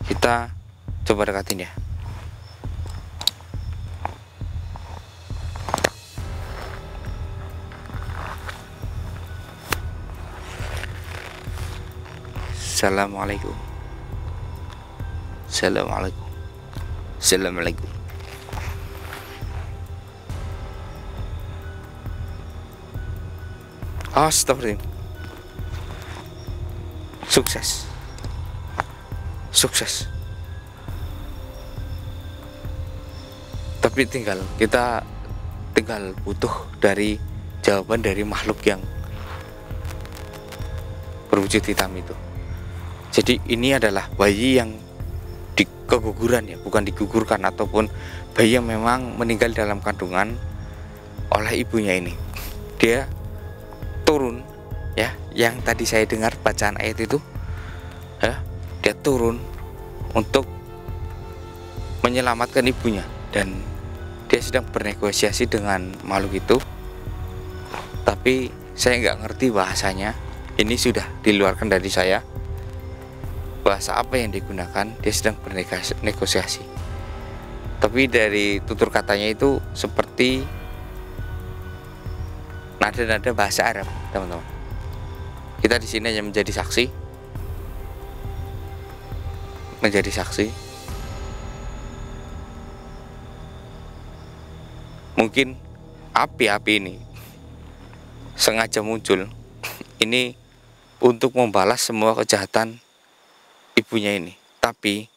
Kita coba dekatin ya. Assalamualaikum. Assalamualaikum. Assalamualaikum. Astagfirullah. Sukses. Sukses. Tapi kita tinggal butuh dari jawaban dari makhluk yang berwujud hitam itu. Jadi ini adalah bayi yang keguguran ya, bukan digugurkan, ataupun bayi yang memang meninggal dalam kandungan oleh ibunya ini. Dia turun ya, yang tadi saya dengar bacaan ayat itu ya, dia turun untuk menyelamatkan ibunya, dan dia sedang bernegosiasi dengan makhluk itu. Tapi saya nggak ngerti bahasanya, ini sudah diluarkan dari saya. Bahasa apa yang digunakan, dia sedang bernegosiasi. Tapi dari tutur katanya itu seperti nada-nada bahasa Arab, teman-teman. Kita di sini hanya menjadi saksi. Mungkin api-api ini sengaja muncul ini untuk membalas semua kejahatan ibunya ini. Tapi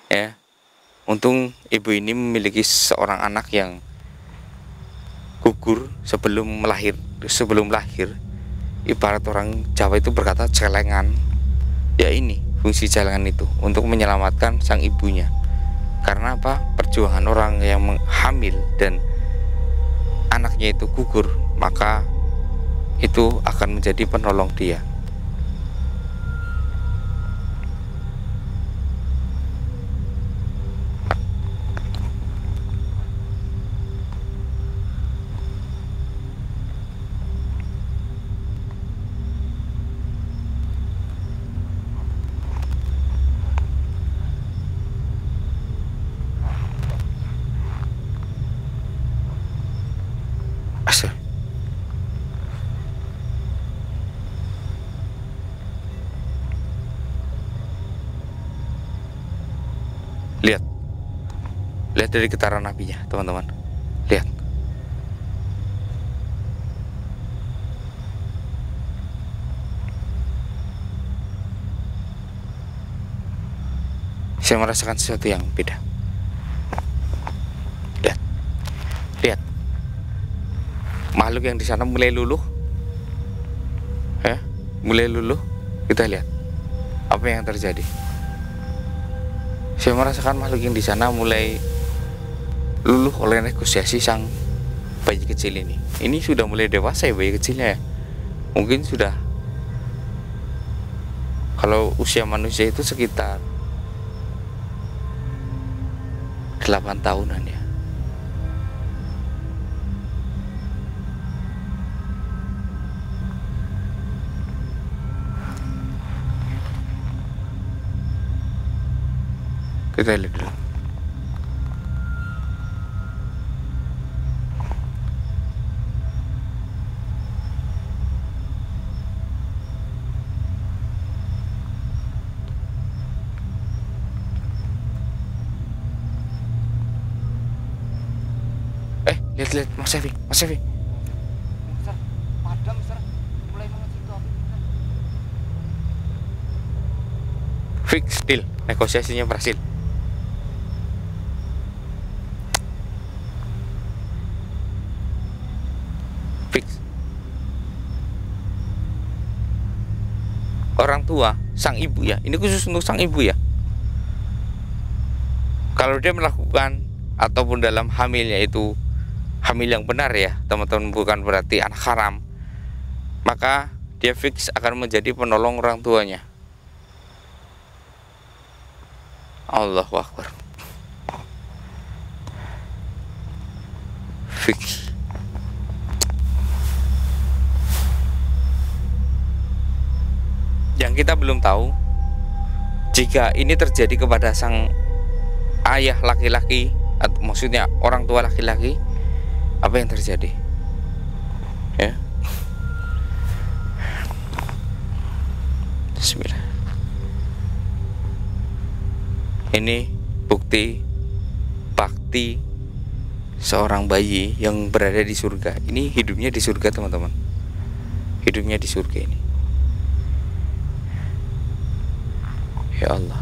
ya, untung ibu ini memiliki seorang anak yang gugur sebelum lahir. Ibarat orang Jawa itu berkata celengan. Ya, ini fungsi celengan itu untuk menyelamatkan sang ibunya. Karena apa? Perjuangan orang yang hamil dan anaknya itu gugur, maka itu akan menjadi penolong dia. Asal. Lihat dari getaran apinya, teman-teman. Lihat. Saya merasakan sesuatu yang beda. Lihat. Makhluk yang di sana mulai luluh. Mulai luluh. Kita lihat apa yang terjadi. Saya merasakan makhluk yang di sana mulai luluh oleh negosiasi sang bayi kecil ini. Ini sudah mulai dewasa ya bayi kecilnya ya. Mungkin sudah, kalau usia manusia itu sekitar 8 tahunan ya. Kita lihat dulu. Lihat Mas Evi. Padam, Sir. Mulai mengecil api. Fix deal, negosiasinya berhasil. Fix. Orang tua, sang ibu ya. Ini khusus untuk sang ibu ya. Kalau dia melakukan ataupun dalam hamilnya itu hamil yang benar ya, teman-teman, bukan berarti anak haram, maka dia fix akan menjadi penolong orang tuanya. Allahu Akbar. Fix. Yang kita belum tahu, Jika ini terjadi kepada sang ayah laki-laki, atau maksudnya orang tua laki-laki, apa yang terjadi? Ya. Bismillah. Ini bukti bakti seorang bayi yang berada di surga. Ini hidupnya di surga, teman-teman. Hidupnya di surga ini. Ya Allah,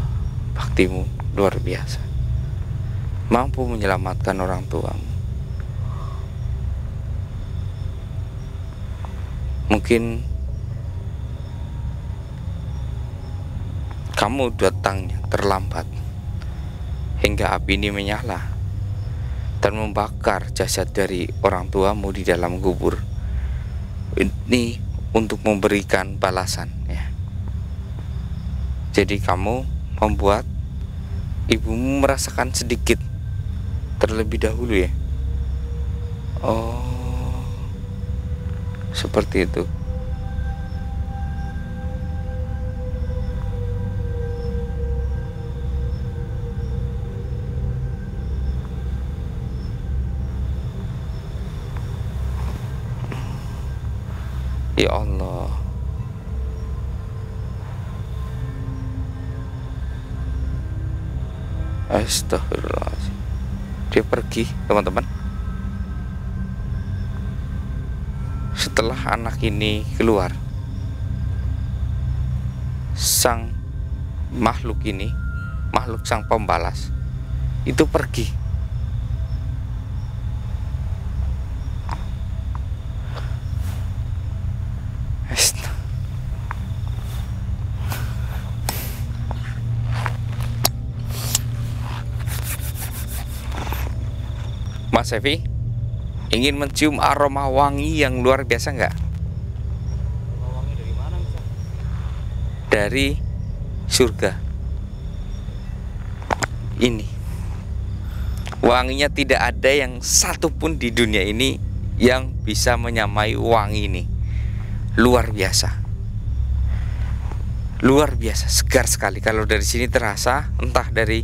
baktimu luar biasa. Mampu menyelamatkan orang tuamu. Mungkin kamu datangnya terlambat hingga api ini menyala dan membakar jasad dari orang tuamu di dalam kubur. Ini untuk memberikan balasan, ya. Jadi kamu membuat ibumu merasakan sedikit terlebih dahulu, ya. Oh, seperti itu. Ya Allah. Astagfirullahaladzim. Dia pergi, teman-teman. Setelah anak ini keluar, sang makhluk ini, makhluk sang pembalas, itu pergi. Mas Evi, ingin mencium aroma wangi yang luar biasa nggak? Wangi dari mana, Mister? Dari surga. Ini wanginya tidak ada yang satupun di dunia ini yang bisa menyamai wangi ini. Luar biasa. Luar biasa, segar sekali. Kalau dari sini terasa, entah dari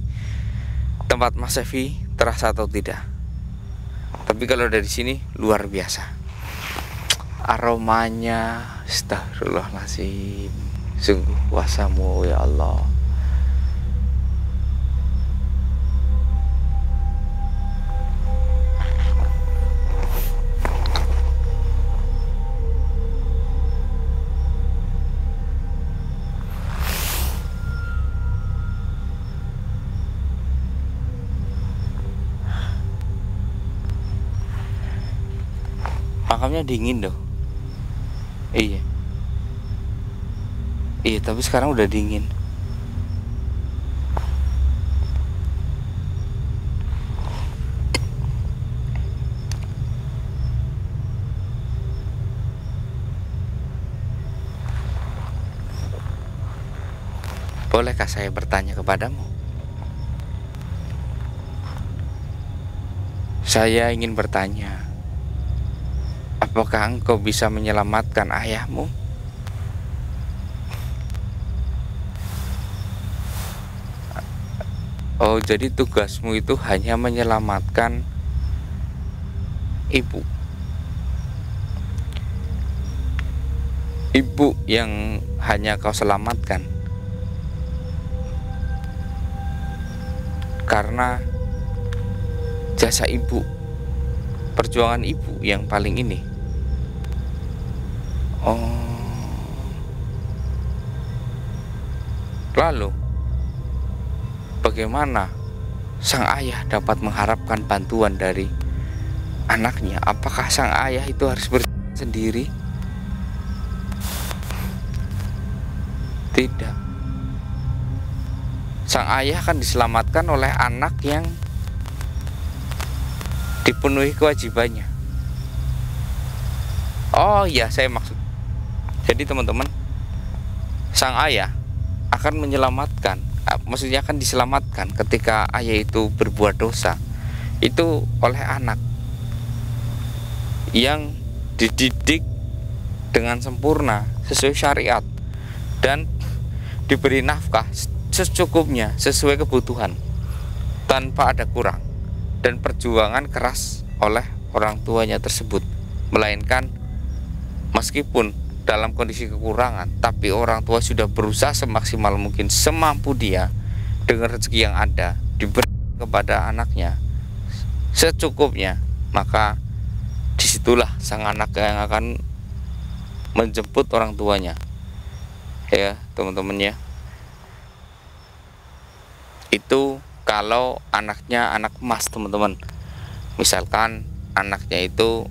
tempat Mas Evi terasa atau tidak. Tapi kalau dari sini luar biasa. Aromanya, astagfirullahaladzim. Sungguh kuasamu ya Allah. Makamnya dingin loh. Iya. Iya, tapi sekarang udah dingin. Bolehkah saya bertanya kepadamu? Saya ingin bertanya, apakah engkau bisa menyelamatkan ayahmu? Oh, jadi tugasmu itu hanya menyelamatkan ibu. Ibu yang hanya kau selamatkan. Karena jasa ibu, perjuangan ibu yang paling ini. Oh. Lalu bagaimana sang ayah dapat mengharapkan bantuan dari anaknya? Apakah sang ayah itu harus berjalan sendiri? Tidak. Sang ayah akan diselamatkan oleh anak yang dipenuhi kewajibannya. Oh iya, saya maksud. Jadi teman-teman, sang ayah akan menyelamatkan, maksudnya akan diselamatkan ketika ayah itu berbuat dosa, itu oleh anak yang dididik dengan sempurna sesuai syariat dan diberi nafkah secukupnya sesuai kebutuhan tanpa ada kurang, dan perjuangan keras oleh orang tuanya tersebut. Melainkan meskipun dalam kondisi kekurangan, tapi orang tua sudah berusaha semaksimal mungkin, semampu dia dengan rezeki yang ada, diberi kepada anaknya secukupnya, maka disitulah sang anak yang akan menjemput orang tuanya, ya teman-teman ya. Itu kalau anaknya anak emas, teman-teman. Misalkan anaknya itu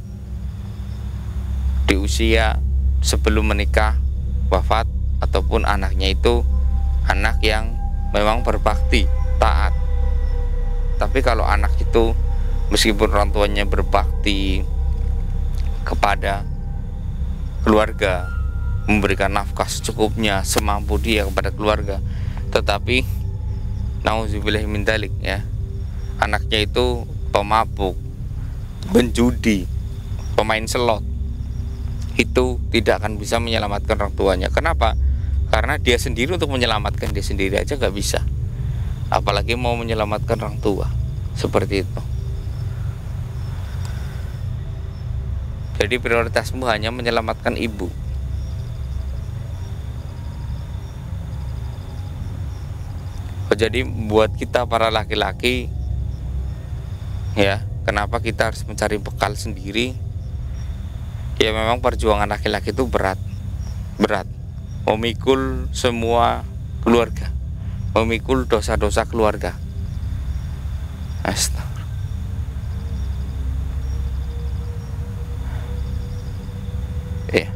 di usia sebelum menikah wafat, ataupun anaknya itu anak yang memang berbakti, taat. Tapi kalau anak itu meskipun orang tuanya berbakti kepada keluarga, memberikan nafkah secukupnya, semampu dia kepada keluarga, tetapi nauzubillah min dzalik ya, anaknya itu pemabuk, penjudi, pemain slot, itu tidak akan bisa menyelamatkan orang tuanya. Kenapa? Karena dia sendiri untuk menyelamatkan dia sendiri aja gak bisa, apalagi mau menyelamatkan orang tua. Seperti itu. Jadi prioritasmu hanya menyelamatkan ibu. Jadi buat kita para laki-laki ya, kenapa kita harus mencari bekal sendiri? Ya memang perjuangan laki-laki itu berat, memikul semua keluarga, memikul dosa-dosa keluarga. Astaga. Ya.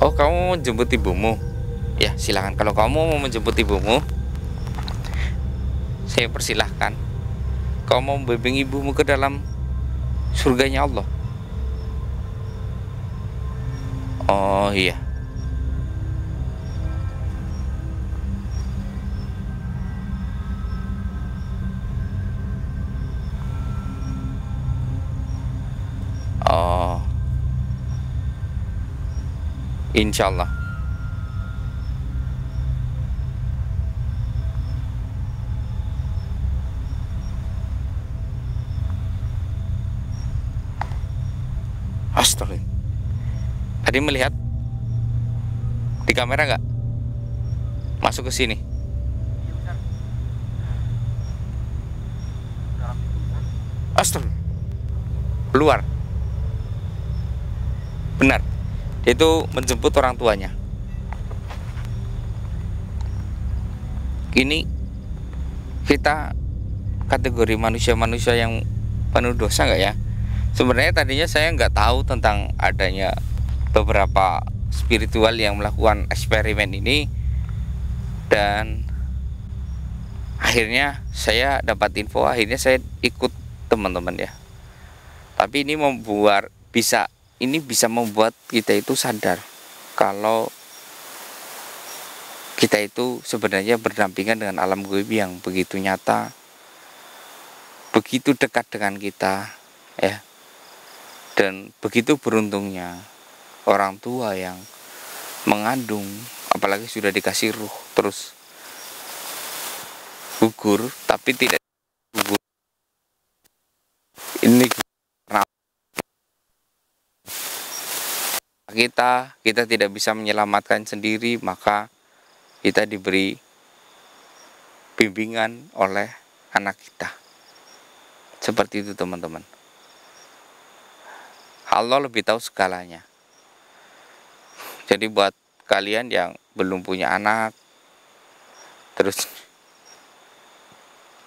Oh, kamu mau menjemput ibumu? Ya, silakan. Kalau kamu mau menjemput ibumu, saya persilahkan. Kau mau membimbing ibumu ke dalam surganya Allah. Oh iya. Oh, insya Allah. Astagfirullah. Tadi melihat di kamera nggak? Masuk ke sini. Astagfirullah. Keluar. Benar. Dia itu menjemput orang tuanya. Ini kita kategori manusia-manusia yang penuh dosa nggak ya? Sebenarnya tadinya saya nggak tahu tentang adanya beberapa spiritual yang melakukan eksperimen ini, dan akhirnya saya dapat info, akhirnya saya ikut teman-teman ya. Tapi ini bisa membuat kita itu sadar kalau kita itu sebenarnya berdampingan dengan alam gaib yang begitu nyata, begitu dekat dengan kita ya. Dan begitu beruntungnya orang tua yang mengandung, apalagi sudah dikasih ruh, terus gugur, tapi tidak gugur. Ini kita tidak bisa menyelamatkan sendiri, maka kita diberi bimbingan oleh anak kita. Seperti itu teman-teman. Allah lebih tahu segalanya. Jadi buat kalian yang belum punya anak, terus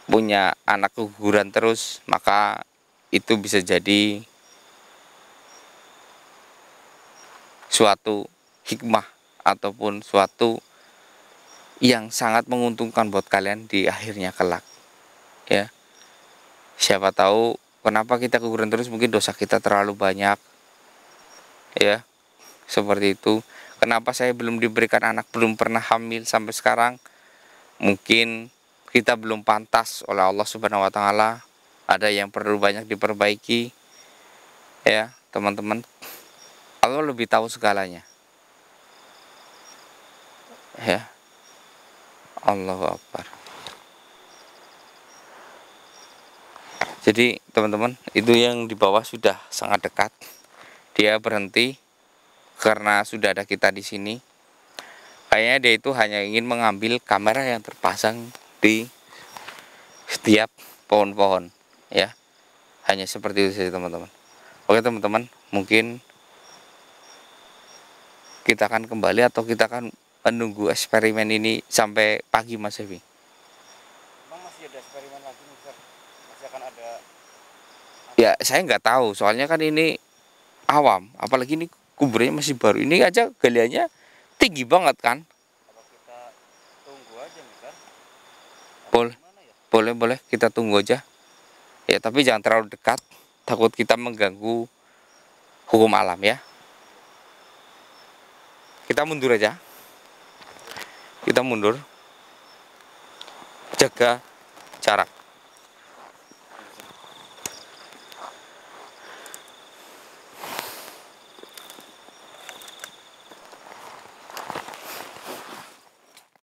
punya anak keguguran terus, maka itu bisa jadi suatu hikmah ataupun suatu yang sangat menguntungkan buat kalian di akhirnya kelak ya. Siapa tahu kenapa kita keguguran terus, mungkin dosa kita terlalu banyak ya, seperti itu. Kenapa saya belum diberikan anak, belum pernah hamil sampai sekarang? Mungkin kita belum pantas oleh Allah Subhanahu wa taala, ada yang perlu banyak diperbaiki ya teman-teman. Allah lebih tahu segalanya. Ya. Allahu Akbar. Jadi teman-teman, itu yang di bawah sudah sangat dekat. Dia berhenti karena sudah ada kita di sini. Kayaknya dia itu hanya ingin mengambil kamera yang terpasang di setiap pohon-pohon, ya. Hanya seperti itu saja teman-teman. Oke teman-teman, mungkin kita akan kembali atau kita akan menunggu eksperimen ini sampai pagi Mas Evi. Emang masih ada eksperimen lagi nih, Sir? Masih akan ada. Ya saya nggak tahu, soalnya kan ini awam, apalagi ini kuburnya masih baru. Ini aja galiannya tinggi banget kan. Apa kita tunggu aja nih, Sir? Boleh, Gimana ya? boleh kita tunggu aja. Ya tapi jangan terlalu dekat, takut kita mengganggu hukum alam ya. Kita mundur aja. Kita mundur. Jaga jarak.